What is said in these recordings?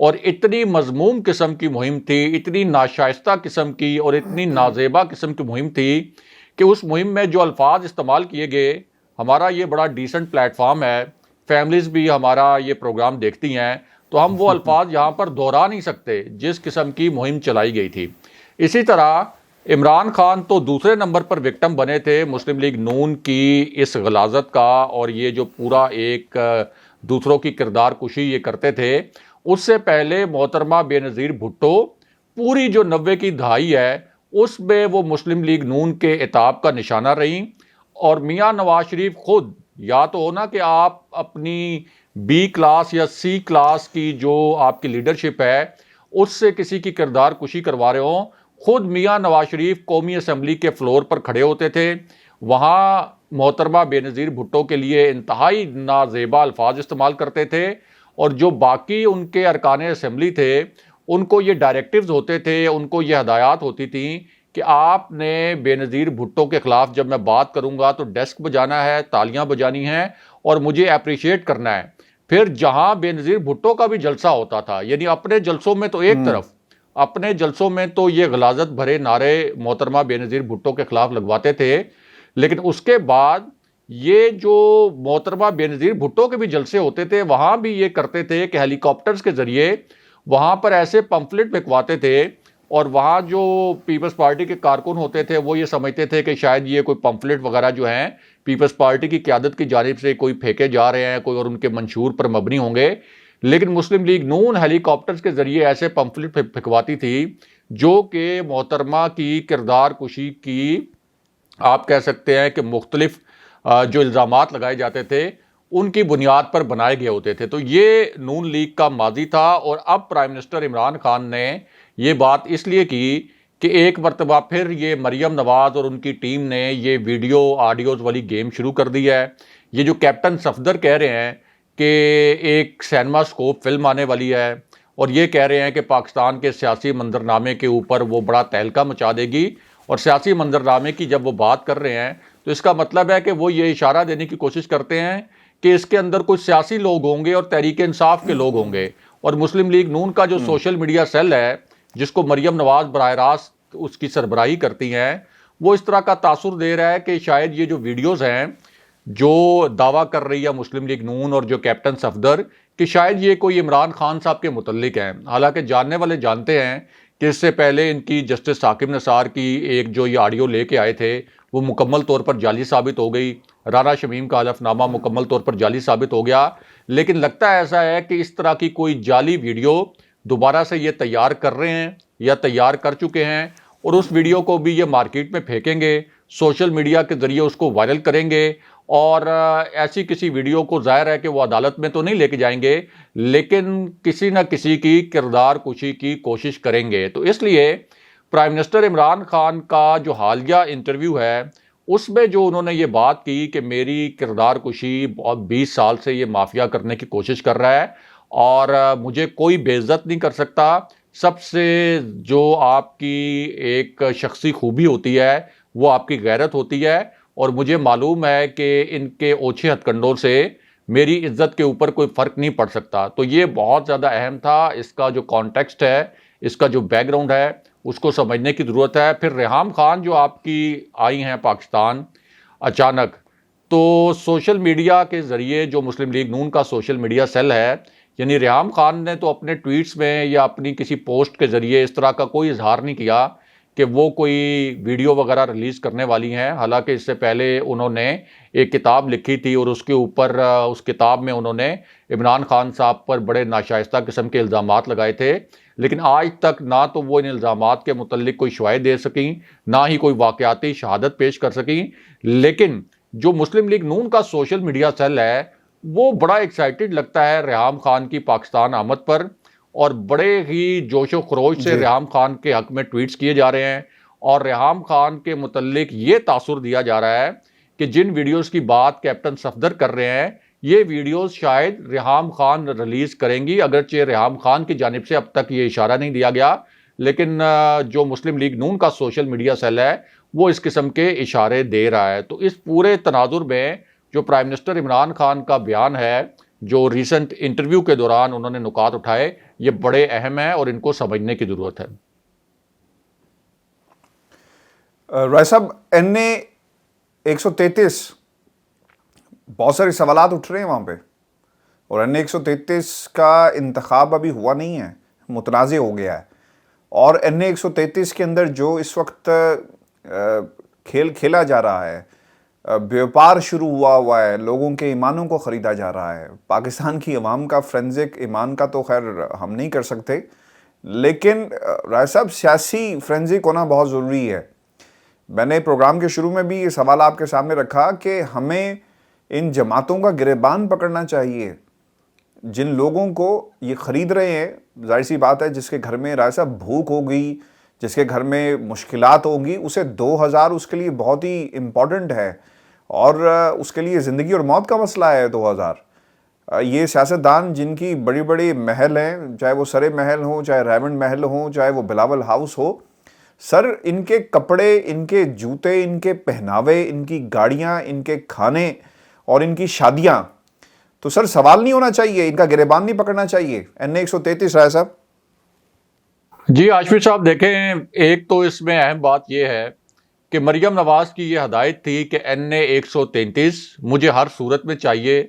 اور اتنی مذموم قسم کی مہم تھی، اتنی ناشائستہ قسم کی اور اتنی نازیبا قسم کی مہم تھی کہ اس مہم میں جو الفاظ استعمال کیے گئے، ہمارا یہ بڑا ڈیسنٹ پلیٹ فارم ہے، فیملیز بھی ہمارا یہ پروگرام دیکھتی ہیں، تو ہم وہ الفاظ یہاں پر دہرا نہیں سکتے جس قسم کی مہم چلائی گئی تھی۔ اسی طرح عمران خان تو دوسرے نمبر پر وکٹم بنے تھے مسلم لیگ نون کی اس غلاظت کا، اور یہ جو پورا ایک دوسروں کی کردار کشی یہ کرتے تھے۔ اس سے پہلے محترمہ بے نظیر بھٹو پوری جو 90 کی دہائی ہے اس میں وہ مسلم لیگ نون کے عتاب کا نشانہ رہیں، اور میاں نواز شریف خود یا تو ہونا کہ آپ اپنی بی کلاس یا سی کلاس کی جو آپ کی لیڈرشپ ہے اس سے کسی کی کردار کشی کروا رہے ہوں، خود میاں نواز شریف قومی اسمبلی کے فلور پر کھڑے ہوتے تھے، وہاں محترمہ بے نظیر بھٹو کے لیے انتہائی نازیبا الفاظ استعمال کرتے تھے، اور جو باقی ان کے ارکان اسمبلی تھے ان کو یہ ڈائریکٹیوز ہوتے تھے، ان کو یہ ہدایات ہوتی تھیں کہ آپ نے بے نظیر بھٹو کے خلاف جب میں بات کروں گا تو ڈیسک بجانا ہے، تالیاں بجانی ہیں اور مجھے اپریشیٹ کرنا ہے۔ پھر جہاں بے نظیر بھٹو کا بھی جلسہ ہوتا تھا، یعنی اپنے جلسوں میں تو ایک طرف، اپنے جلسوں میں تو یہ غلاظت بھرے نعرے محترمہ بے نظیر بھٹو کے خلاف لگواتے تھے، لیکن اس کے بعد یہ جو محترمہ بے نظیر بھٹو کے بھی جلسے ہوتے تھے وہاں بھی یہ کرتے تھے کہ ہیلی کاپٹرز کے ذریعے وہاں پر ایسے پمفلٹ بھجواتے تھے، اور وہاں جو پیپلز پارٹی کے کارکن ہوتے تھے وہ یہ سمجھتے تھے کہ شاید یہ کوئی پمفلٹ وغیرہ جو ہیں پیپلز پارٹی کی قیادت کی جانب سے کوئی پھینکے جا رہے ہیں، کوئی اور ان کے منشور پر مبنی ہوں گے، لیکن مسلم لیگ نون ہیلی کاپٹرز کے ذریعے ایسے پمفلٹ پھینکواتی تھی جو کہ محترمہ کی کردار کشی کی آپ کہہ سکتے ہیں کہ مختلف جو الزامات لگائے جاتے تھے ان کی بنیاد پر بنائے گئے ہوتے تھے۔ تو یہ نون لیگ کا ماضی تھا، اور اب پرائم منسٹر عمران خان نے یہ بات اس لیے کی کہ ایک مرتبہ پھر یہ مریم نواز اور ان کی ٹیم نے یہ ویڈیو آڈیوز والی گیم شروع کر دی ہے۔ یہ جو کیپٹن صفدر کہہ رہے ہیں کہ ایک سینما اسکوپ فلم آنے والی ہے، اور یہ کہہ رہے ہیں کہ پاکستان کے سیاسی منظرنامے کے اوپر وہ بڑا تہلکہ مچا دے گی، اور سیاسی منظرنامے کی جب وہ بات کر رہے ہیں تو اس کا مطلب ہے کہ وہ یہ اشارہ دینے کی کوشش کرتے ہیں کہ اس کے اندر کچھ سیاسی لوگ ہوں گے اور تحریک انصاف کے لوگ ہوں گے، اور مسلم لیگ نون کا جو سوشل میڈیا سیل ہے جس کو مریم نواز براہ راست اس کی سربراہی کرتی ہیں، وہ اس طرح کا تاثر دے رہا ہے کہ شاید یہ جو ویڈیوز ہیں جو دعویٰ کر رہی ہے مسلم لیگ نون اور جو کیپٹن صفدر کہ شاید یہ کوئی عمران خان صاحب کے متعلق ہیں، حالانکہ جاننے والے جانتے ہیں کہ اس سے پہلے ان کی جسٹس ثاقب نثار کی ایک جو یہ آڈیو لے کے آئے تھے وہ مکمل طور پر جعلی ثابت ہو گئی، رانا شمیم کا حلف نامہ مکمل طور پر جعلی ثابت ہو گیا، لیکن لگتا ہے ایسا ہے کہ اس طرح کی کوئی جعلی ویڈیو دوبارہ سے یہ تیار کر رہے ہیں یا تیار کر چکے ہیں، اور اس ویڈیو کو بھی یہ مارکیٹ میں پھینکیں گے، سوشل میڈیا کے ذریعے اس کو وائرل کریں گے، اور ایسی کسی ویڈیو کو ظاہر ہے کہ وہ عدالت میں تو نہیں لے کے جائیں گے لیکن کسی نہ کسی کی کردار کشی کی کوشش کریں گے۔ تو اس لیے پرائم منسٹر عمران خان کا جو حالیہ انٹرویو ہے اس میں جو انہوں نے یہ بات کی کہ میری کردار کشی 20 سال سے یہ مافیا کرنے کی کوشش کر رہا ہے اور مجھے کوئی بے عزت نہیں کر سکتا، سب سے جو آپ کی ایک شخصی خوبی ہوتی ہے وہ آپ کی غیرت ہوتی ہے، اور مجھے معلوم ہے کہ ان کے اوچھے ہتھ کنڈوں سے میری عزت کے اوپر کوئی فرق نہیں پڑ سکتا۔ تو یہ بہت زیادہ اہم تھا، اس کا جو کانٹیکسٹ ہے، اس کا جو بیک گراؤنڈ ہے اس کو سمجھنے کی ضرورت ہے۔ پھر ریحام خان جو آپ کی آئی ہیں پاکستان اچانک، تو سوشل میڈیا کے ذریعے جو مسلم لیگ نون کا سوشل میڈیا سیل ہے، یعنی ریحام خان نے تو اپنے ٹویٹس میں یا اپنی کسی پوسٹ کے ذریعے اس طرح کا کوئی اظہار نہیں کیا کہ وہ کوئی ویڈیو وغیرہ ریلیز کرنے والی ہیں، حالانکہ اس سے پہلے انہوں نے ایک کتاب لکھی تھی اور اس کے اوپر اس کتاب میں انہوں نے عمران خان صاحب پر بڑے ناشائستہ قسم کے الزامات لگائے تھے، لیکن آج تک نہ تو وہ ان الزامات کے متعلق کوئی شواہد دے سکیں، نہ ہی کوئی واقعاتی شہادت پیش کر سکیں۔ لیکن جو مسلم لیگ نون کا سوشل میڈیا سیل ہے وہ بڑا ایکسائٹڈ لگتا ہے ریحام خان کی پاکستان آمد پر، اور بڑے ہی جوش و خروش سے ریحام خان کے حق میں ٹویٹس کیے جا رہے ہیں، اور ریحام خان کے متعلق یہ تاثر دیا جا رہا ہے کہ جن ویڈیوز کی بات کیپٹن صفدر کر رہے ہیں یہ ویڈیوز شاید ریحام خان ریلیز کریں گی، اگرچہ ریحام خان کی جانب سے اب تک یہ اشارہ نہیں دیا گیا، لیکن جو مسلم لیگ نون کا سوشل میڈیا سیل ہے وہ اس قسم کے اشارے دے رہا ہے۔ تو اس پورے تناظر میں جو پرائم منسٹر عمران خان کا بیان ہے جو ریسنٹ انٹرویو کے دوران انہوں نے نکات اٹھائے یہ بڑے اہم ہیں اور ان کو سمجھنے کی ضرورت ہے۔ رائے صاحب، NA-133 بہت سارے سوالات اٹھ رہے ہیں وہاں پہ، اور NA-133 کا انتخاب ابھی ہوا نہیں ہے، متنازع ہو گیا ہے، اور NA-133 کے اندر جو اس وقت کھیل کھیلا جا رہا ہے، بیوپار شروع ہوا ہے، لوگوں کے ایمانوں کو خریدا جا رہا ہے۔ پاکستان کی عوام کا فرینزک ایمان کا تو خیر ہم نہیں کر سکتے، لیکن رائے صاحب سیاسی فرینزک ہونا بہت ضروری ہے۔ میں نے پروگرام کے شروع میں بھی یہ سوال آپ کے سامنے رکھا کہ ہمیں ان جماعتوں کا گریبان پکڑنا چاہیے، جن لوگوں کو یہ خرید رہے ہیں۔ ظاہر سی بات ہے، جس کے گھر میں رائے صاحب بھوک ہوگی، جس کے گھر میں مشکلات ہوں گی، اسے 2000 اس کے لیے بہت ہی امپورٹنٹ ہے، اور اس کے لیے زندگی اور موت کا مسئلہ ہے 2000۔ یہ سیاستدان جن کی بڑی بڑی محل ہیں، چاہے وہ سرے محل ہوں، چاہے ریمنڈ محل ہوں، چاہے وہ بلاول ہاؤس ہو، سر ان کے کپڑے، ان کے جوتے، ان کے پہناوے، ان کی گاڑیاں، ان کے کھانے اور ان کی شادیاں، تو سر سوال نہیں ہونا چاہیے، ان کا گریبان نہیں پکڑنا چاہیے NA-133 رائے صاحب؟ جی ہاشمی صاحب، دیکھیں ایک تو اس میں اہم بات یہ ہے کہ مریم نواز کی یہ ہدایت تھی کہ NA-133 مجھے ہر صورت میں چاہیے،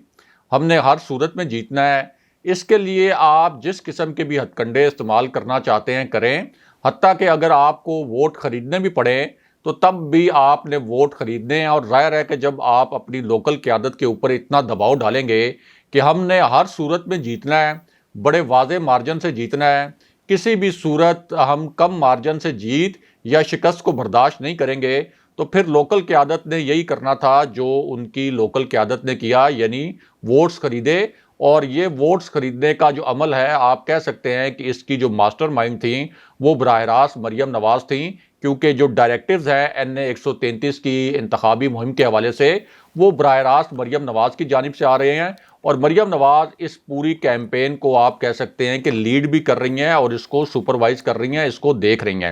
ہم نے ہر صورت میں جیتنا ہے، اس کے لیے آپ جس قسم کے بھی ہتھ کنڈے استعمال کرنا چاہتے ہیں کریں، حتیٰ کہ اگر آپ کو ووٹ خریدنے بھی پڑے تو تب بھی آپ نے ووٹ خریدنے ہیں۔ اور ظاہر ہے کہ جب آپ اپنی لوکل قیادت کے اوپر اتنا دباؤ ڈالیں گے کہ ہم نے ہر صورت میں جیتنا ہے، بڑے واضح مارجن سے جیتنا ہے، کسی بھی صورت ہم کم مارجن سے جیت یا شکست کو برداشت نہیں کریں گے، تو پھر لوکل قیادت نے یہی کرنا تھا جو ان کی لوکل قیادت نے کیا، یعنی ووٹس خریدے۔ اور یہ ووٹس خریدنے کا جو عمل ہے، آپ کہہ سکتے ہیں کہ اس کی جو ماسٹر مائنڈ تھیں وہ براہ راست مریم نواز تھیں، کیونکہ جو ڈائریکٹیوز ہیں NA-133 کی انتخابی مہم کے حوالے سے وہ براہ راست مریم نواز کی جانب سے آ رہے ہیں، اور مریم نواز اس پوری کیمپین کو آپ کہہ سکتے ہیں کہ لیڈ بھی کر رہی ہیں اور اس کو سپروائز کر رہی ہیں، اس کو دیکھ رہی ہیں۔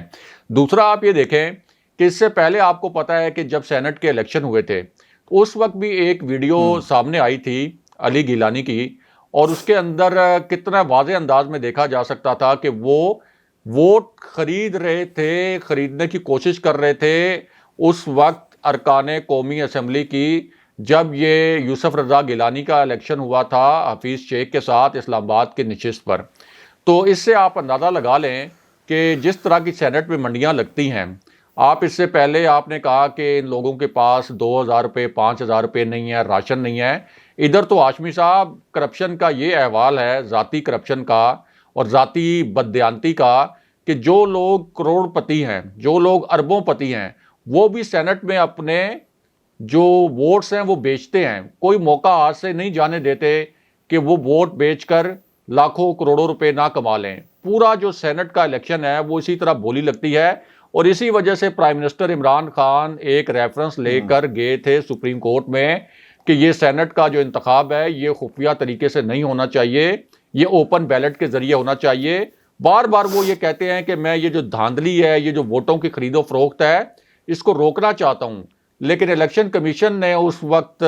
دوسرا آپ یہ دیکھیں کہ اس سے پہلے آپ کو پتا ہے کہ جب سینٹ کے الیکشن ہوئے تھے تو اس وقت بھی ایک ویڈیو سامنے آئی تھی علی گیلانی کی، اور اس کے اندر کتنا واضح انداز میں دیکھا جا سکتا تھا کہ وہ ووٹ خرید رہے تھے، خریدنے کی کوشش کر رہے تھے اس وقت ارکان قومی اسمبلی کی، جب یہ یوسف رضا گیلانی کا الیکشن ہوا تھا حفیظ شیخ کے ساتھ اسلام آباد کی نشست پر۔ تو اس سے آپ اندازہ لگا لیں کہ جس طرح کی سینٹ میں منڈیاں لگتی ہیں، آپ اس سے پہلے آپ نے کہا کہ ان لوگوں کے پاس 2000 روپے 5000 روپے نہیں ہے، راشن نہیں ہے، ادھر تو ہاشمی صاحب کرپشن کا یہ احوال ہے، ذاتی کرپشن کا اور ذاتی بددیانتی کا، کہ جو لوگ کروڑ پتی ہیں، جو لوگ اربوں پتی ہیں، وہ بھی سینٹ میں اپنے جو ووٹس ہیں وہ بیچتے ہیں۔ کوئی موقع آج سے نہیں جانے دیتے کہ وہ ووٹ بیچ کر لاکھوں کروڑوں روپے نہ کما لیں۔ پورا جو سینٹ کا الیکشن ہے وہ اسی طرح بولی لگتی ہے، اور اسی وجہ سے پرائم منسٹر عمران خان ایک ریفرنس لے کر گئے تھے سپریم کورٹ میں کہ یہ سینٹ کا جو انتخاب ہے یہ خفیہ طریقے سے نہیں ہونا چاہیے، یہ اوپن بیلٹ کے ذریعے ہونا چاہیے۔ بار بار وہ یہ کہتے ہیں کہ میں یہ جو دھاندلی ہے، یہ جو ووٹوں کی خرید و فروخت ہے، اس کو روکنا چاہتا ہوں، لیکن الیکشن کمیشن نے اس وقت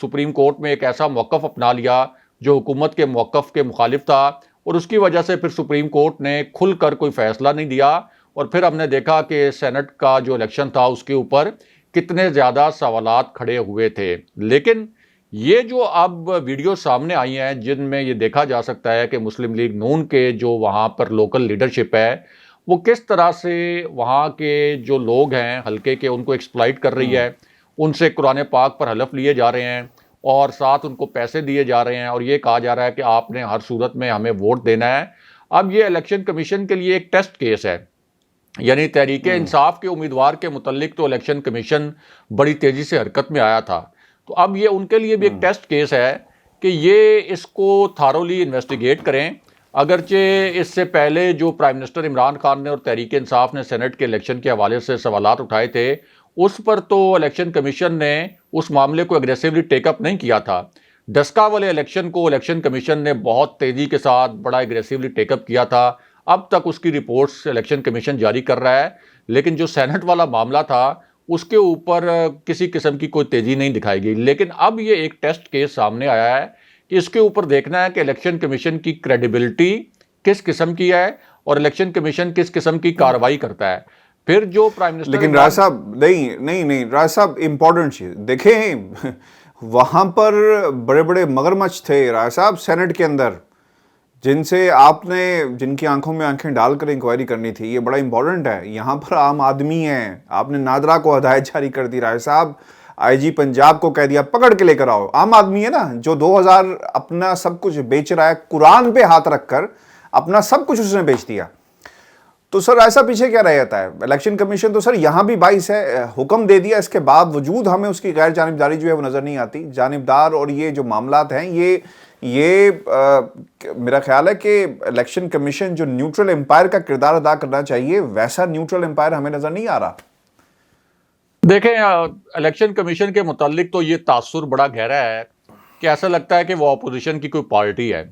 سپریم کورٹ میں ایک ایسا موقف اپنا لیا جو حکومت کے موقف کے مخالف تھا، اور اس کی وجہ سے پھر سپریم کورٹ نے کھل کر کوئی فیصلہ نہیں دیا، اور پھر ہم نے دیکھا کہ سینٹ کا جو الیکشن تھا اس کے اوپر کتنے زیادہ سوالات کھڑے ہوئے تھے۔ لیکن یہ جو اب ویڈیو سامنے آئی ہیں جن میں یہ دیکھا جا سکتا ہے کہ مسلم لیگ نون کے جو وہاں پر لوکل لیڈرشپ ہے وہ کس طرح سے وہاں کے جو لوگ ہیں حلقے کے ان کو ایکسپلائٹ کر رہی ہے، ان سے قرآن پاک پر حلف لیے جا رہے ہیں اور ساتھ ان کو پیسے دیے جا رہے ہیں، اور یہ کہا جا رہا ہے کہ آپ نے ہر صورت میں ہمیں ووٹ دینا ہے۔ اب یہ الیکشن کمیشن کے لیے ایک ٹیسٹ کیس ہے، یعنی تحریک انصاف کے امیدوار کے متعلق تو الیکشن کمیشن بڑی تیزی سے حرکت میں آیا تھا، تو اب یہ ان کے لیے بھی ایک ٹیسٹ کیس ہے کہ یہ اس کو تھارولی انویسٹیگیٹ کریں۔ اگرچہ اس سے پہلے جو پرائم منسٹر عمران خان نے اور تحریک انصاف نے سینٹ کے الیکشن کے حوالے سے سوالات اٹھائے تھے، اس پر تو الیکشن کمیشن نے اس معاملے کو اگریسیولی ٹیک اپ نہیں کیا تھا۔ ڈسکا والے الیکشن کو الیکشن کمیشن نے بہت تیزی کے ساتھ بڑا اگریسیولی ٹیک اپ کیا تھا، اب تک اس کی رپورٹس الیکشن کمیشن جاری کر رہا ہے، لیکن جو سینٹ والا معاملہ تھا اس کے اوپر کسی قسم کی کوئی تیزی نہیں دکھائی گئی۔ لیکن اب یہ ایک ٹیسٹ کیس سامنے آیا ہے اس کے اوپر دیکھنا ہے کہ الیکشن کمیشن کی کریڈیبلٹی کس قسم کی ہے اور الیکشن کمیشن کس قسم کی کارروائی کرتا ہے. پھر جو پرائم منسٹر لیکن راج صاحب نہیں راج صاحب امپورٹنٹ چیز دیکھیں وہاں پر بڑے بڑے مگرمچھ تھے راج صاحب سینٹ کے اندر جن کی آنکھوں میں آنکھیں ڈال کر انکوائری کرنی تھی. یہ بڑا امپورٹنٹ ہے. یہاں پر عام آدمی ہیں. آپ نے نادرا کو ہدایت جاری کر دی راج صاحب, آئی جی پنجاب کو کہہ دیا پکڑ کے لے کر آؤ. عام آدمی ہے نا جو 2000 اپنا سب کچھ بیچ رہا ہے, قرآن پہ ہاتھ رکھ کر اپنا سب کچھ اس نے بیچ دیا. تو سر ایسا پیچھے کیا رہ جاتا ہے؟ الیکشن کمیشن تو سر یہاں بھی 22 ہے, حکم دے دیا, اس کے باوجود ہمیں اس کی غیر جانبداری جو ہے وہ نظر نہیں آتی. جانبدار اور یہ جو معاملات ہیں یہ میرا خیال ہے کہ الیکشن کمیشن جو نیوٹرل امپائر کا کردار ادا کرنا چاہیے ویسا نیوٹرل امپائر ہمیں نظر نہیں آ رہا. دیکھیں الیکشن کمیشن کے متعلق تو یہ تاثر بڑا گہرا ہے کہ ایسا لگتا ہے کہ وہ اپوزیشن کی کوئی پارٹی ہے.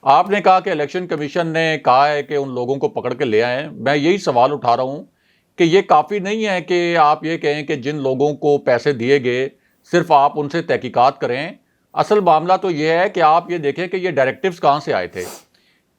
آپ نے کہا کہ الیکشن کمیشن نے کہا ہے کہ ان لوگوں کو پکڑ کے لے آئیں. میں یہی سوال اٹھا رہا ہوں کہ یہ کافی نہیں ہے کہ آپ یہ کہیں کہ جن لوگوں کو پیسے دیے گئے صرف آپ ان سے تحقیقات کریں. اصل معاملہ تو یہ ہے کہ آپ یہ دیکھیں کہ یہ ڈائریکٹیوز کہاں سے آئے تھے.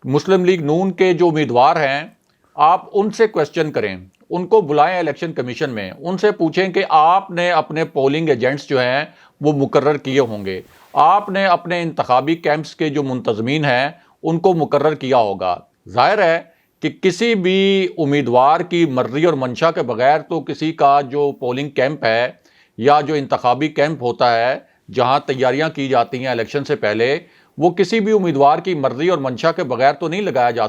مسلم لیگ نون کے جو امیدوار ہیں آپ ان سے کویسچن کریں, ان کو بلائیں الیکشن کمیشن میں, ان سے پوچھیں کہ آپ نے اپنے پولنگ ایجنٹس جو ہیں وہ مقرر کیے ہوں گے, آپ نے اپنے انتخابی کیمپس کے جو منتظمین ہیں ان کو مقرر کیا ہوگا. ظاہر ہے کہ کسی بھی امیدوار کی مرضی اور منشا کے بغیر تو کسی کا جو پولنگ کیمپ ہے یا جو انتخابی کیمپ ہوتا ہے جہاں تیاریاں کی جاتی ہیں الیکشن سے پہلے, وہ کسی بھی امیدوار کی مرضی اور منشا کے بغیر تو نہیں لگایا جا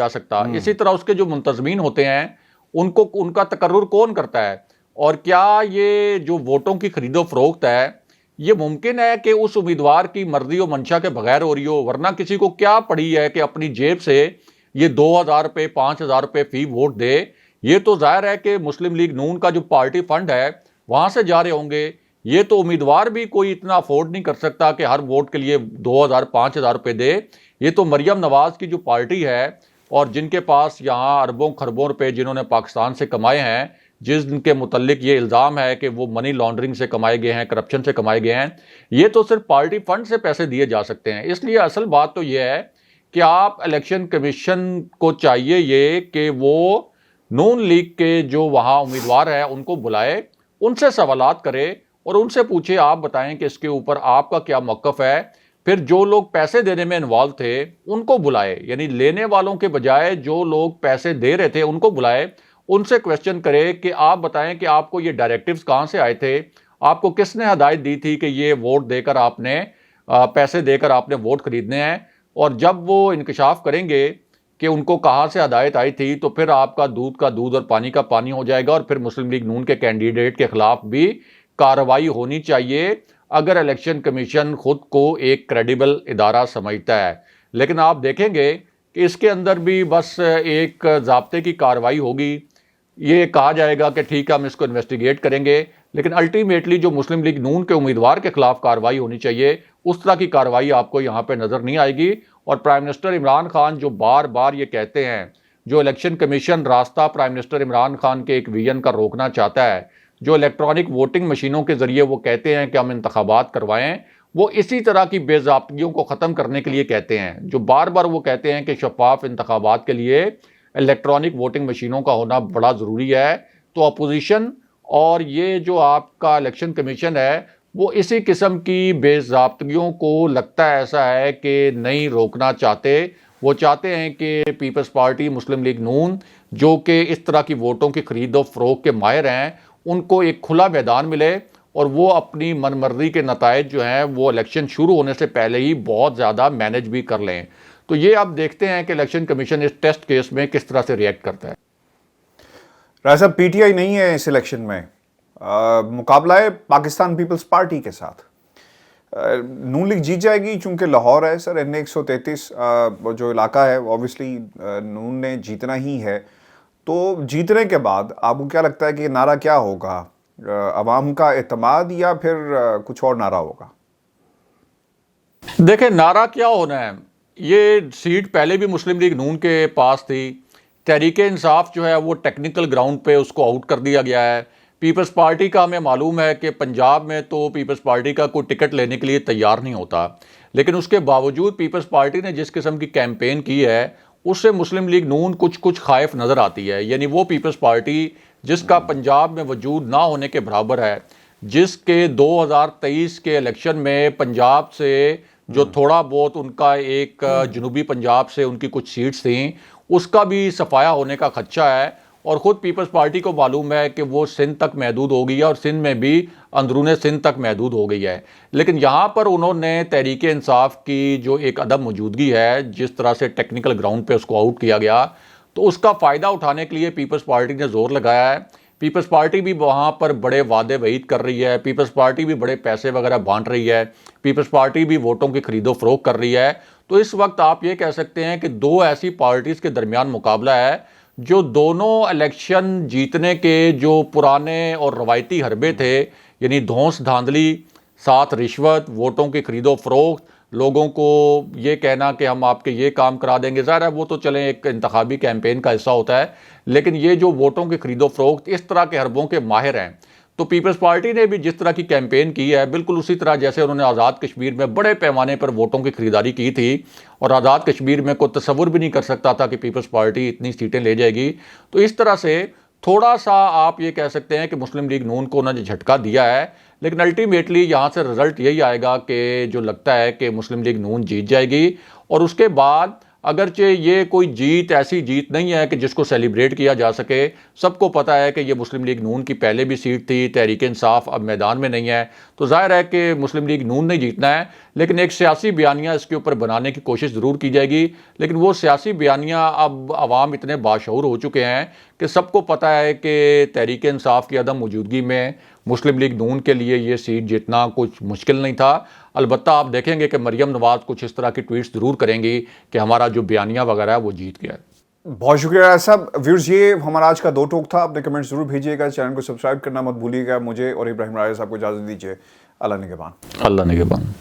سکتا. اسی طرح اس کے جو منتظمین ہوتے ہیں ان کا تقرر کون کرتا ہے, اور کیا یہ جو ووٹوں کی خرید و فروخت ہے یہ ممکن ہے کہ اس امیدوار کی مرضی و منشا کے بغیر ہو رہی ہو؟ ورنہ کسی کو کیا پڑی ہے کہ اپنی جیب سے یہ 2000 روپے 5000 روپے فی ووٹ دے. یہ تو ظاہر ہے کہ مسلم لیگ نون کا جو پارٹی فنڈ ہے وہاں سے جا رہے ہوں گے. یہ تو امیدوار بھی کوئی اتنا افورڈ نہیں کر سکتا کہ ہر ووٹ کے لیے 2000 5000 روپے دے. یہ تو مریم نواز کی جو پارٹی ہے اور جن کے پاس یہاں اربوں خربوں روپے جنہوں نے پاکستان سے کمائے ہیں, جن کے متعلق یہ الزام ہے کہ وہ منی لانڈرنگ سے کمائے گئے ہیں, کرپشن سے کمائے گئے ہیں, یہ تو صرف پارٹی فنڈ سے پیسے دیے جا سکتے ہیں. اس لیے اصل بات تو یہ ہے کہ آپ الیکشن کمیشن کو چاہیے یہ کہ وہ نون لیگ کے جو وہاں امیدوار ہیں ان کو بلائے, ان سے سوالات کرے اور ان سے پوچھے آپ بتائیں کہ اس کے اوپر آپ کا کیا موقف ہے. پھر جو لوگ پیسے دینے میں انوالو تھے ان کو بلائے, یعنی لینے والوں کے بجائے جو لوگ پیسے دے رہے تھے ان کو بلائے, ان سے کویسچن کرے کہ آپ بتائیں کہ آپ کو یہ ڈائریکٹیوز کہاں سے آئے تھے, آپ کو کس نے ہدایت دی تھی کہ یہ ووٹ دے کر آپ نے پیسے دے کر آپ نے ووٹ خریدنے ہیں. اور جب وہ انکشاف کریں گے کہ ان کو کہاں سے ہدایت آئی تھی تو پھر آپ کا دودھ اور پانی کا پانی ہو جائے گا, اور پھر مسلم لیگ نون کے کینڈیڈیٹ کے خلاف بھی کارروائی ہونی چاہیے اگر الیکشن کمیشن خود کو ایک کریڈیبل ادارہ سمجھتا ہے. لیکن آپ دیکھیں گے کہ اس کے اندر بھی بس ایک ضابطے کی کارروائی ہوگی, یہ کہا جائے گا کہ ٹھیک ہے ہم اس کو انویسٹیگیٹ کریں گے, لیکن الٹیمیٹلی جو مسلم لیگ نون کے امیدوار کے خلاف کارروائی ہونی چاہیے اس طرح کی کارروائی آپ کو یہاں پہ نظر نہیں آئے گی. اور پرائم منسٹر عمران خان جو بار بار یہ کہتے ہیں, جو الیکشن کمیشن راستہ پرائم منسٹر عمران خان کے ایک ویژن کا روکنا چاہتا ہے, جو الیکٹرانک ووٹنگ مشینوں کے ذریعے وہ کہتے ہیں کہ ہم انتخابات کروائیں, وہ اسی طرح کی بے ضابطگیوں کو ختم کرنے کے لیے کہتے ہیں. جو بار بار وہ کہتے ہیں کہ شفاف انتخابات کے لیے الیکٹرانک ووٹنگ مشینوں کا ہونا بڑا ضروری ہے. تو اپوزیشن اور یہ جو آپ کا الیکشن کمیشن ہے وہ اسی قسم کی بے ضابطگیوں کو لگتا ہے ایسا ہے کہ نہیں روکنا چاہتے. وہ چاہتے ہیں کہ پیپلز پارٹی مسلم لیگ نون جو کہ اس طرح کی ووٹوں کی خرید و فروخت کے ماہر ہیں ان کو ایک کھلا میدان ملے اور وہ اپنی من مرضی کے نتائج جو ہیں وہ الیکشن شروع ہونے سے پہلے ہی بہت زیادہ مینج بھی کر لیں. تو یہ آپ دیکھتے ہیں کہ الیکشن کمیشن اس ٹیسٹ کیس میں کس طرح سے ریئیکٹ کرتا ہے. راج صاحب پی ٹی آئی نہیں ہے اس الیکشن میں, مقابلہ ہے پاکستان پیپلز پارٹی کے ساتھ. نون لیگ جیت جائے گی چونکہ لاہور ہے سر, این 133 جو علاقہ ہے اوبیسلی نون نے جیتنا ہی ہے. تو جیتنے کے بعد آپ کو کیا لگتا ہے کہ نعرہ کیا ہوگا, عوام کا اعتماد یا پھر کچھ اور نعرہ ہوگا؟ دیکھیں نعرہ کیا ہونا ہے, یہ سیٹ پہلے بھی مسلم لیگ نون کے پاس تھی. تحریک انصاف جو ہے وہ ٹیکنیکل گراؤنڈ پہ اس کو آؤٹ کر دیا گیا ہے. پیپلز پارٹی کا ہمیں معلوم ہے کہ پنجاب میں تو پیپلز پارٹی کا کوئی ٹکٹ لینے کے لیے تیار نہیں ہوتا، لیکن اس کے باوجود پیپلز پارٹی نے جس قسم کی کیمپین کی ہے اس سے مسلم لیگ نون کچھ خائف نظر آتی ہے. یعنی وہ پیپلز پارٹی جس کا پنجاب میں وجود نہ ہونے کے برابر ہے، جس کے 2023 کے الیکشن میں پنجاب سے جو تھوڑا بہت ان کا ایک جنوبی پنجاب سے ان کی کچھ سیٹس تھیں، اس کا بھی صفایا ہونے کا خدشہ ہے. اور خود پیپلز پارٹی کو معلوم ہے کہ وہ سندھ تک محدود ہو گئی ہے اور سندھ میں بھی اندرون سندھ تک محدود ہو گئی ہے. لیکن یہاں پر انہوں نے تحریک انصاف کی جو ایک عدم موجودگی ہے، جس طرح سے ٹیکنیکل گراؤنڈ پہ اس کو آؤٹ کیا گیا، تو اس کا فائدہ اٹھانے کے لیے پیپلز پارٹی نے زور لگایا ہے. پیپلز پارٹی بھی وہاں پر بڑے وعدے وعید کر رہی ہے، پیپلز پارٹی بھی بڑے پیسے وغیرہ بانٹ رہی ہے، پیپلز پارٹی بھی ووٹوں کی خرید و فروخت کر رہی ہے. تو اس وقت آپ یہ کہہ سکتے ہیں کہ دو ایسی پارٹیز کے درمیان مقابلہ ہے جو دونوں الیکشن جیتنے کے جو پرانے اور روایتی حربے تھے، یعنی دھونس دھاندلی، ساتھ رشوت، ووٹوں کی خرید و فروخت، لوگوں کو یہ کہنا کہ ہم آپ کے یہ کام کرا دیں گے، ظاہر ہے وہ تو چلیں ایک انتخابی کیمپین کا حصہ ہوتا ہے، لیکن یہ جو ووٹوں کی خرید و فروخت، اس طرح کے حربوں کے ماہر ہیں. تو پیپلز پارٹی نے بھی جس طرح کی کیمپین کی ہے، بالکل اسی طرح جیسے انہوں نے آزاد کشمیر میں بڑے پیمانے پر ووٹوں کی خریداری کی تھی، اور آزاد کشمیر میں کوئی تصور بھی نہیں کر سکتا تھا کہ پیپلز پارٹی اتنی سیٹیں لے جائے گی. تو اس طرح سے تھوڑا سا آپ یہ کہہ سکتے ہیں کہ مسلم لیگ نون کو انہوں نے جھٹکا دیا ہے، لیکن الٹیمیٹلی یہاں سے رزلٹ یہی آئے گا کہ جو لگتا ہے کہ مسلم لیگ نون جیت جائے گی. اور اس کے بعد اگرچہ یہ کوئی جیت ایسی جیت نہیں ہے کہ جس کو سیلیبریٹ کیا جا سکے، سب کو پتہ ہے کہ یہ مسلم لیگ نون کی پہلے بھی سیٹ تھی، تحریک انصاف اب میدان میں نہیں ہے، تو ظاہر ہے کہ مسلم لیگ نون نے جیتنا ہے. لیکن ایک سیاسی بیانیہ اس کے اوپر بنانے کی کوشش ضرور کی جائے گی، لیکن وہ سیاسی بیانیہ اب عوام اتنے باشعور ہو چکے ہیں کہ سب کو پتہ ہے کہ تحریک انصاف کی عدم موجودگی میں مسلم لیگ نون کے لیے یہ سیٹ جیتنا کچھ مشکل نہیں تھا. البتہ آپ دیکھیں گے کہ مریم نواز کچھ اس طرح کی ٹویٹس ضرور کریں گی کہ ہمارا جو بیانیہ وغیرہ ہے وہ جیت گیا ہے. بہت شکریہ صاحب. ویورز، یہ ہمارا آج کا دو ٹوک تھا. اپنے کمنٹ ضرور بھیجیے گا، چینل کو سبسکرائب کرنا مت بھولیے گا. مجھے اور ابراہیم راجہ صاحب کو اجازت دیجیے. اللہ نگہبان. اللہ نگہبان.